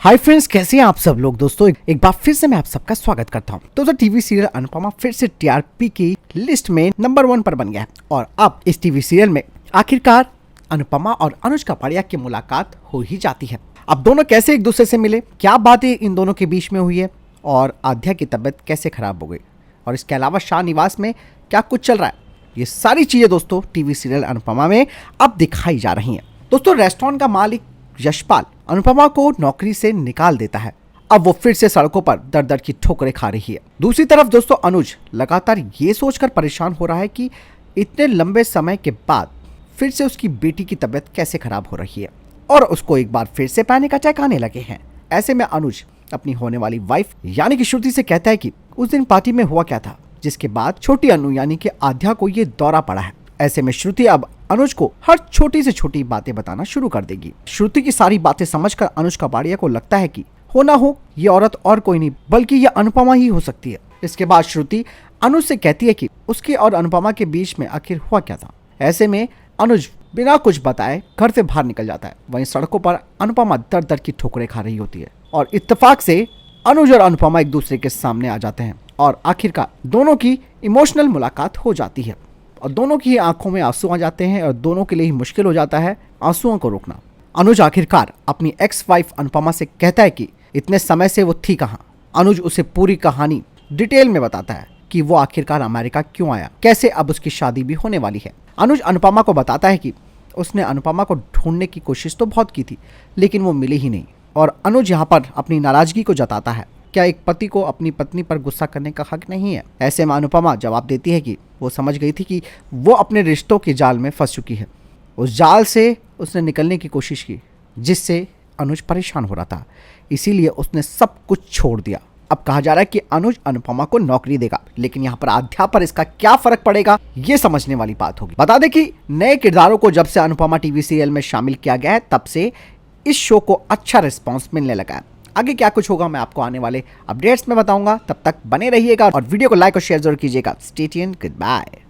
Hi friends, कैसे हैं आप सब लोग। दोस्तों एक बार फिर से मैं आप सबका स्वागत करता हूं। दोस्तों टीवी सीरियल अनुपमा फिर से टीआरपी की लिस्ट में नंबर 1 पर बन गया है और अब इस टीवी सीरियल में आखिरकार अनुपमा और अनुज कापड़िया की मुलाकात हो ही जाती है। अब दोनों कैसे एक दूसरे से मिले, क्या बातें इन दोनों के बीच में हुई है और आध्या की तबीयत कैसे खराब हो गई और इसके अलावा शाह निवास में क्या कुछ चल रहा है, ये सारी चीजें दोस्तों टीवी सीरियल अनुपमा में अब दिखाई जा रही हैं। दोस्तों रेस्टोरेंट का मालिक यशपाल अनुपमा को नौकरी से निकाल देता है। अब वो फिर से सड़कों पर दर दर की ठोकरें खा रही है। दूसरी तरफ दोस्तों अनुज लगातार ये सोचकर परेशान हो रहा है कि इतने लंबे समय के बाद फिर से उसकी बेटी की तबीयत कैसे खराब हो रही है और उसको एक बार फिर से पैनिक अटैक आने लगे हैं। ऐसे में अनुज अपनी होने वाली वाइफ यानी कि श्रुति से कहता है कि उस दिन पार्टी में हुआ क्या था, जिसके बाद छोटी अनु यानी कि आध्या को ये दौरा पड़ा है। ऐसे में श्रुति अब अनुज को हर छोटी से छोटी बातें बताना शुरू कर देगी। श्रुति की सारी बातें समझकर अनुज कापड़िया को लगता है कि हो ना हो ये औरत और कोई नहीं बल्कि ये अनुपमा ही हो सकती है। इसके बाद श्रुति अनुज से कहती है कि उसके और अनुपमा के बीच में आखिर हुआ क्या था। ऐसे में अनुज बिना कुछ बताए घर से बाहर निकल जाता है। वहीं सड़कों पर अनुपमा दर दर की ठोकरें खा रही होती है और इत्तेफाक से अनुज और अनुपमा एक दूसरे के सामने आ जाते हैं और आखिरकार दोनों की इमोशनल मुलाकात हो जाती है और दोनों की आंखों में आंसू आ जाते हैं और दोनों के लिए ही मुश्किल हो जाता है आंसुओं को रोकना। अनुज आखिरकार अपनी एक्स वाइफ अनुपमा से कहता है कि इतने समय से वो थी कहाँ। अनुज उसे पूरी कहानी डिटेल में बताता है कि वो आखिरकार अमेरिका क्यों आया, कैसे अब उसकी शादी भी होने वाली है। अनुज अनुपमा को बताता है कि उसने अनुपमा को ढूंढने की कोशिश तो बहुत की थी लेकिन वो मिली ही नहीं और अनुज यहाँ पर अपनी नाराजगी को जताता है। क्या एक पति को अपनी पत्नी पर गुस्सा करने का हक नहीं है? ऐसे में अनुपमा जवाब देती है कि वो समझ गई थी कि वो अपने रिश्तों के जाल में फंस चुकी है। उस जाल से उसने निकलने की कोशिश की जिससे अनुज परेशान हो रहा था, इसीलिए उसने सब कुछ छोड़ दिया। अब कहा जा रहा है कि अनुज अनुपमा को नौकरी देगा, लेकिन यहाँ पर आध्या पर इसका क्या फर्क पड़ेगा ये समझने वाली बात होगी। बता दें कि नए किरदारों को जब से अनुपमा टीवी सीरियल में शामिल किया गया है तब से इस शो को अच्छा रिस्पॉन्स मिलने लगा है। आगे क्या कुछ होगा मैं आपको आने वाले अपडेट्स में बताऊंगा। तब तक बने रहिएगा और वीडियो को लाइक और शेयर जरूर कीजिएगा। Stay tuned, good bye.